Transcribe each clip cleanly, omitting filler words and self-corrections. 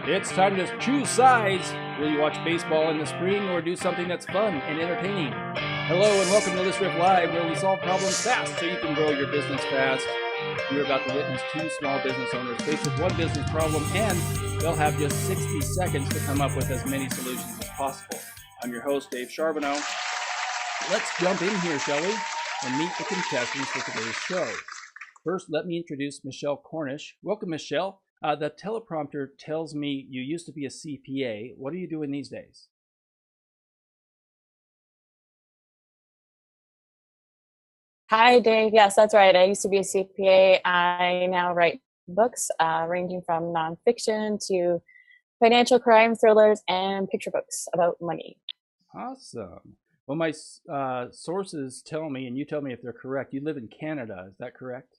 It's time to choose sides. Will you watch baseball in the spring or do something that's fun and entertaining? Hello and welcome to This Riff Live, where we solve problems fast so you can grow your business fast. You're about to witness two small business owners faced with one business problem, and they'll have just 60 seconds to come up with as many solutions as possible. I'm your host, Dave Charbonneau. Let's jump in here, shall we, and meet the contestants for today's show. First, let me introduce Michelle Cornish. Welcome, Michelle. The teleprompter tells me you used to be a CPA. What are you doing these days? Hi, Dave. Yes, that's right. I used to be a CPA. I now write books ranging from nonfiction to financial crime thrillers and picture books about money. Awesome. Well, my sources tell me, and you tell me if they're correct, you live in Canada. Is that correct?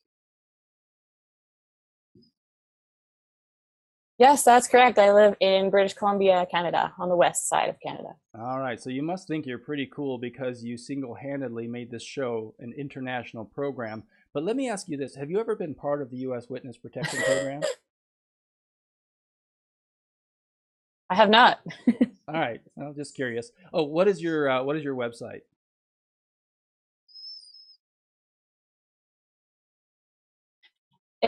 Yes, that's correct. I live in British Columbia, Canada, on the west side of Canada. All right. So you must think you're pretty cool because you single-handedly made this show an international program. But let me ask you this. Have you ever been part of the U.S. Witness Protection Program? I have not. All right. I'm just curious. Oh, what is your website?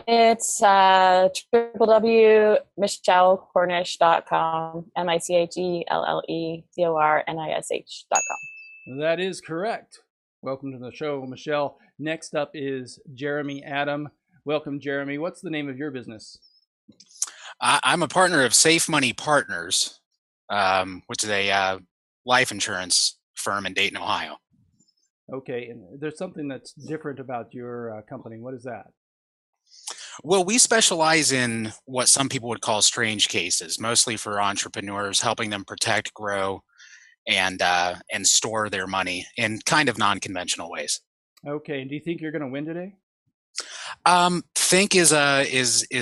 It's www.michellecornish.com, MICHELLECORNISH.com. That is correct. Welcome to the show, Michelle. Next up is Jeremy Adam. Welcome, Jeremy. What's the name of your business? I'm a partner of Safe Money Partners, which is a life insurance firm in Dayton, Ohio. Okay, and there's something that's different about your company. What is that? Well, we specialize in what some people would call strange cases, mostly for entrepreneurs, helping them protect, grow, and store their money in kind of non-conventional ways. Okay, and do you think you're going to win today? Think is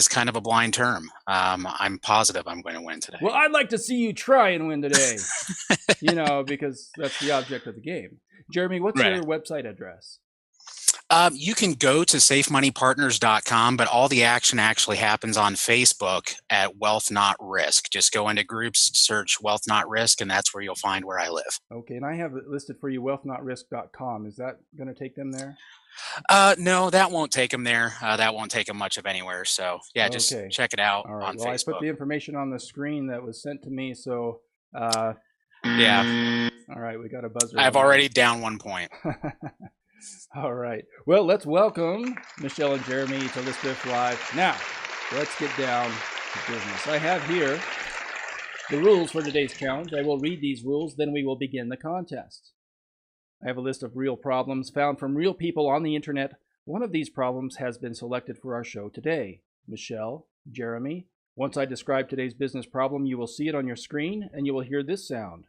kind of a blind term. I'm positive I'm going to win today. Well, I'd like to see you try and win today. Because that's the object of the game. Jeremy, what's your website address? You can go to safemoneypartners.com, but all the action actually happens on Facebook at Wealth Not Risk. Just go into groups, search Wealth Not Risk, and that's where you'll find where I live. Okay, and I have it listed for you, wealthnotrisk.com. Is that going to take them there? No, that won't take them there. That won't take them much of anywhere. So, yeah, just check it out on Facebook. I put the information on the screen that was sent to me, so... yeah. All right, we got a buzzer. I've already down 1 point. All right. Well, let's welcome Michelle and Jeremy to This Riff Live. Now, let's get down to business. I have here the rules for today's challenge. I will read these rules, then we will begin the contest. I have a list of real problems found from real people on the internet. One of these problems has been selected for our show today. Michelle, Jeremy, once I describe today's business problem, you will see it on your screen, and you will hear this sound.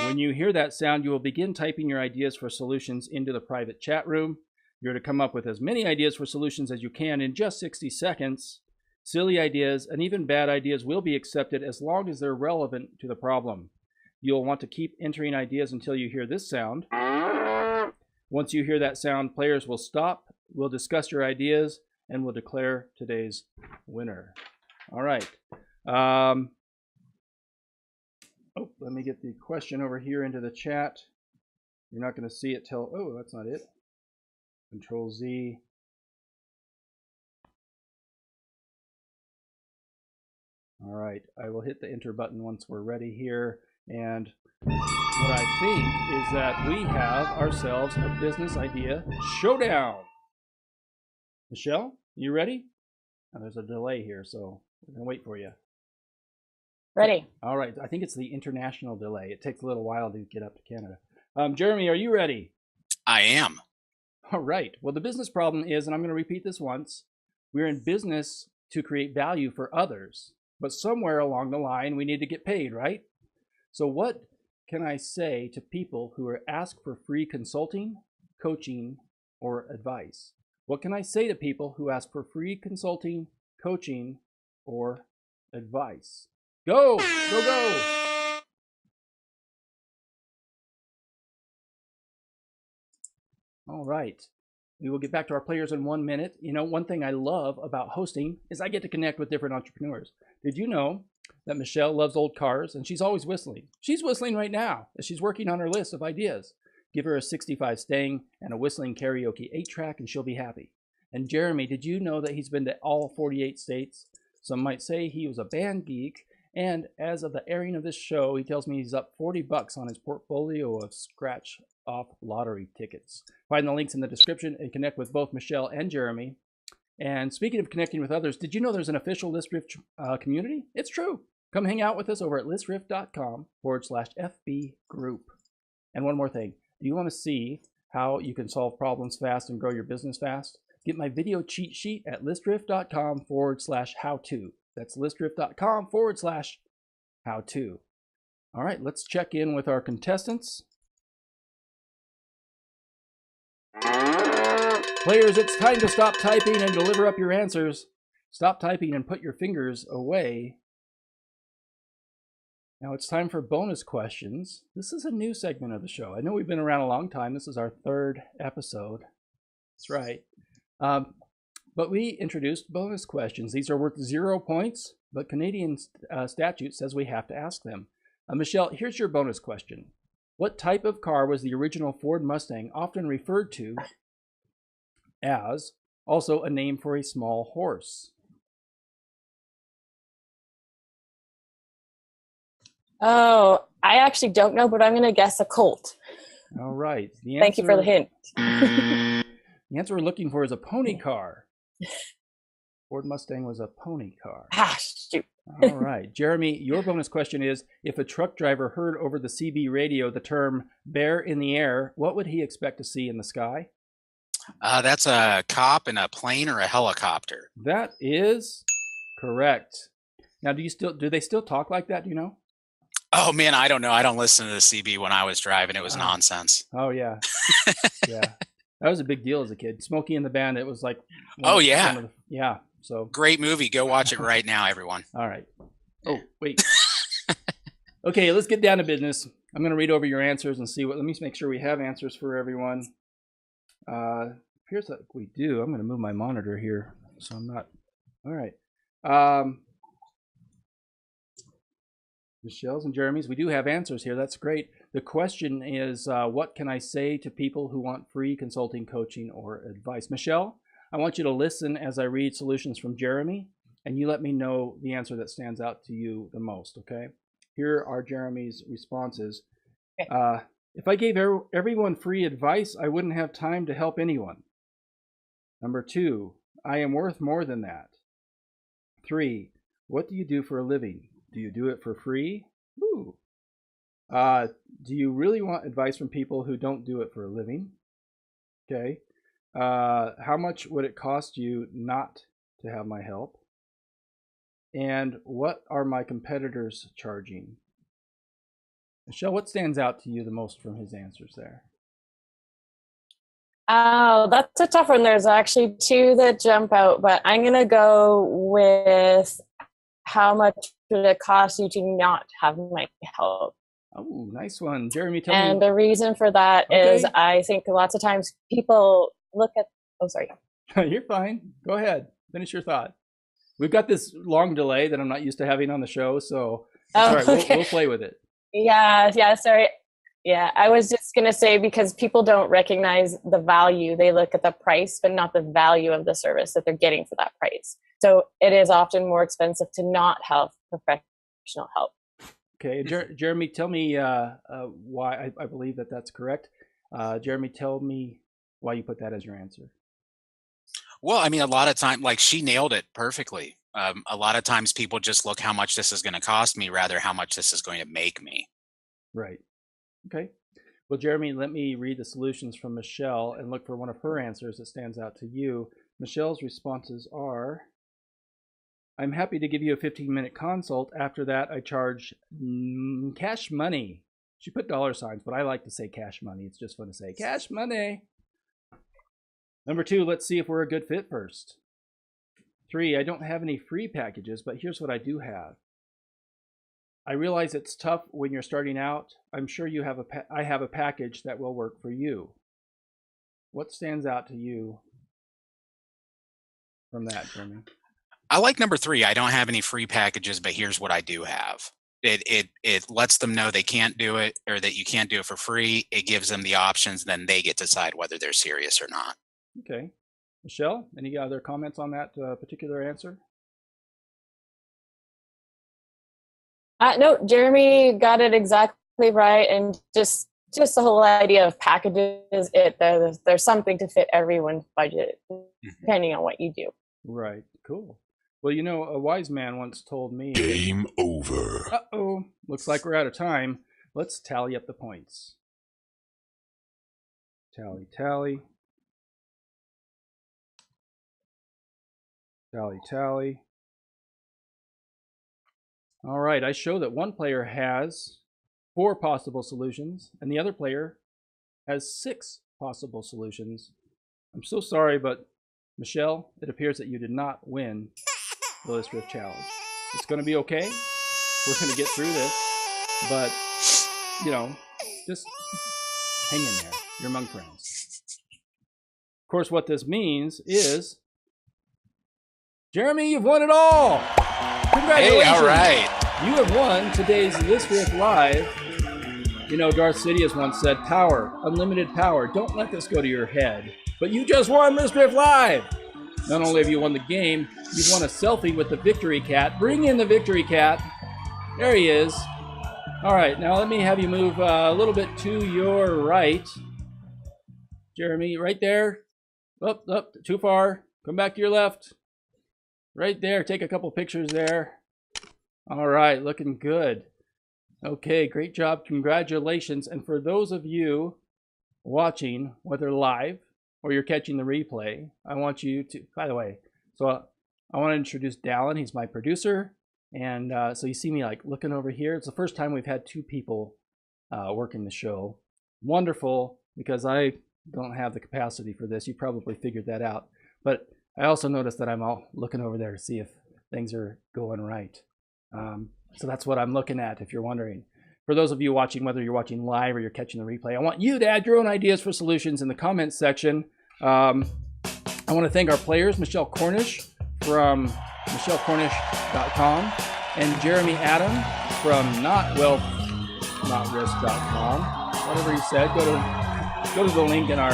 When you hear that sound, you will begin typing your ideas for solutions into the private chat room. You're to come up with as many ideas for solutions as you can in just 60 seconds. Silly ideas and even bad ideas will be accepted as long as they're relevant to the problem. You'll want to keep entering ideas until you hear this sound. Once you hear that sound, players will stop, we'll discuss your ideas, and we'll declare today's winner. All right. Let me get the question over here into the chat. You're not going to see it till... Oh, that's not it. Control Z. All right. I will hit the enter button once we're ready here. And what I think is that we have ourselves a business idea showdown. Michelle, you ready? Oh, there's a delay here, so we're going to wait for you. Ready. All right. I think it's the international delay. It takes a little while to get up to Canada. Jeremy, are you ready? I am. All right. Well, the business problem is, and I'm going to repeat this once, we're in business to create value for others, but somewhere along the line, we need to get paid, right? So what can I say to people who are asked for free consulting, coaching, or advice? What can I say to people who ask for free consulting, coaching, or advice? Go, go, go. All right. We will get back to our players in 1 minute. You know, one thing I love about hosting is I get to connect with different entrepreneurs. Did you know that Michelle loves old cars and she's always whistling? She's whistling right now as she's working on her list of ideas. Give her a 65 Stang and a whistling karaoke 8-track and she'll be happy. And Jeremy, did you know that he's been to all 48 states? Some might say he was a band geek. And as of the airing of this show, he tells me he's up $40 on his portfolio of scratch-off lottery tickets. Find the links in the description and connect with both Michelle and Jeremy. And speaking of connecting with others, did you know there's an official ListRiff community? It's true. Come hang out with us over at listriff.com/FB group. And one more thing. Do you want to see how you can solve problems fast and grow your business fast? Get my video cheat sheet at listriff.com/how-to. That's listriff.com/how-to. All right, let's check in with our contestants. Players, it's time to stop typing and deliver up your answers. Stop typing and put your fingers away. Now it's time for bonus questions. This is a new segment of the show. I know we've been around a long time. This is our 3rd episode. That's right. But we introduced bonus questions. These are worth 0 points, but Canadian statute says we have to ask them. Michelle, here's your bonus question. What type of car was the original Ford Mustang often referred to as also a name for a small horse? Oh, I actually don't know, but I'm going to guess a Colt. All right. Thank you for the hint. The answer we're looking for is a pony car. Ford Mustang was a pony car. Ah, shoot. All right. Jeremy, your bonus question is, if a truck driver heard over the CB radio the term bear in the air, what would he expect to see in the sky? That's a cop in a plane or a helicopter. That is correct. Now, do they still talk like that? Do you know? Oh, man, I don't know. I don't listen to the CB when I was driving. It was nonsense. Oh, yeah. Yeah. That was a big deal as a kid. Smokey and the Bandit, it was like... yeah. So great movie. Go watch it right now, everyone. All right. Oh, wait. Okay, let's get down to business. I'm going to read over your answers and see what... Let me make sure we have answers for everyone. Here's what we do. I'm going to move my monitor here so I'm not... All right. Michelle's and Jeremy's, we do have answers here. That's great. The question is, what can I say to people who want free consulting, coaching, or advice? Michelle, I want you to listen as I read solutions from Jeremy, and you let me know the answer that stands out to you the most, okay? Here are Jeremy's responses. Okay. If I gave everyone free advice, I wouldn't have time to help anyone. Number 2, I am worth more than that. 3, what do you do for a living? Do you do it for free? Ooh. Do you really want advice from people who don't do it for a living? Okay. How much would it cost you not to have my help? And what are my competitors charging? Michelle, what stands out to you the most from his answers there? Oh, that's a tough one. There's actually 2 that jump out, but I'm going to go with how much would it cost you to not have my help? Oh, nice one. Jeremy, tell me. And the reason for that is I think lots of times people look at... Oh, sorry. You're fine. Go ahead. Finish your thought. We've got this long delay that I'm not used to having on the show, so all right, we'll play with it. Yeah, sorry. Yeah, I was just going to say, because people don't recognize the value. They look at the price, but not the value of the service that they're getting for that price. So it is often more expensive to not have professional help. Okay, Jeremy, tell me why I believe that that's correct. Jeremy, tell me why you put that as your answer. Well, I mean, a lot of time, like, she nailed it perfectly. A lot of times people just look how much this is going to cost me rather how much this is going to make me. Right. Okay. Well, Jeremy, let me read the solutions from Michelle and look for one of her answers that stands out to you. Michelle's responses are, I'm happy to give you a 15-minute consult. After that, I charge cash money. She put dollar signs, but I like to say cash money. It's just fun to say cash money. Number 2, let's see if we're a good fit first. 3, I don't have any free packages, but here's what I do have. I realize it's tough when you're starting out. I'm sure you have I have a package that will work for you. What stands out to you from that, Jeremy? I like number 3. I don't have any free packages, but here's what I do have. It lets them know they can't do it, or that you can't do it for free. It gives them the options, then they get to decide whether they're serious or not. Okay. Michelle, any other comments on that particular answer? No, Jeremy got it exactly right, and just the whole idea of packages. There's something to fit everyone's budget, depending on what you do. Right. Cool. Well, you know, a wise man once told me. Game over. Uh-oh. Looks like we're out of time. Let's tally up the points. Tally, tally. Tally, tally. All right, I show that one player has 4 possible solutions, and the other player has 6 possible solutions. I'm so sorry, but Michelle, it appears that you did not win the List Riff Challenge. It's going to be okay. We're going to get through this, but, you know, just hang in there. You're among friends. Of course, what this means is, Jeremy, you've won it all! Congratulations! Hey, all right. You have won today's List Riff Live. You know, Darth Sidious once said, power, unlimited power. Don't let this go to your head. But you just won List Riff Live! Not only have you won the game, you've won a selfie with the Victory Cat. Bring in the Victory Cat. There he is. All right, now let me have you move a little bit to your right. Jeremy, right there. Up, too far. Come back to your left. Right there. Take a couple pictures there. All right, looking good. Okay, great job. Congratulations. And for those of you watching, whether live or you're catching the replay, I want you to, by the way, so I want to introduce Dallin. He's my producer. And so you see me like looking over here. It's the first time we've had 2 people working the show. Wonderful, because I don't have the capacity for this. You probably figured that out. But I also noticed that I'm all looking over there to see if things are going right. So that's what I'm looking at, if you're wondering. For those of you watching, whether you're watching live or you're catching the replay, I want you to add your own ideas for solutions in the comments section. I want to thank our players, Michelle Cornish from michellecornish.com and Jeremy Adam from notwealthnotrisk.com. Whatever he said, go to the link in our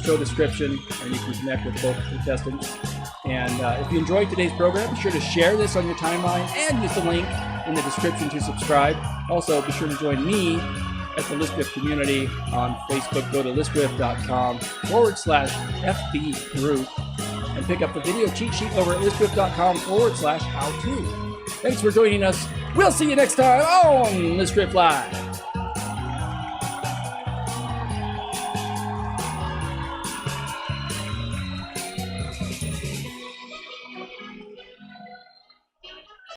show description, and you can connect with both contestants. And if you enjoyed today's program, be sure to share this on your timeline and use the link in the description to subscribe. Also, be sure to join me at the ListRiff community on Facebook. Go to listriff.com/FB group and pick up the video cheat sheet over at listriff.com/how-to. Thanks for joining us. We'll see you next time on ListRiff Live.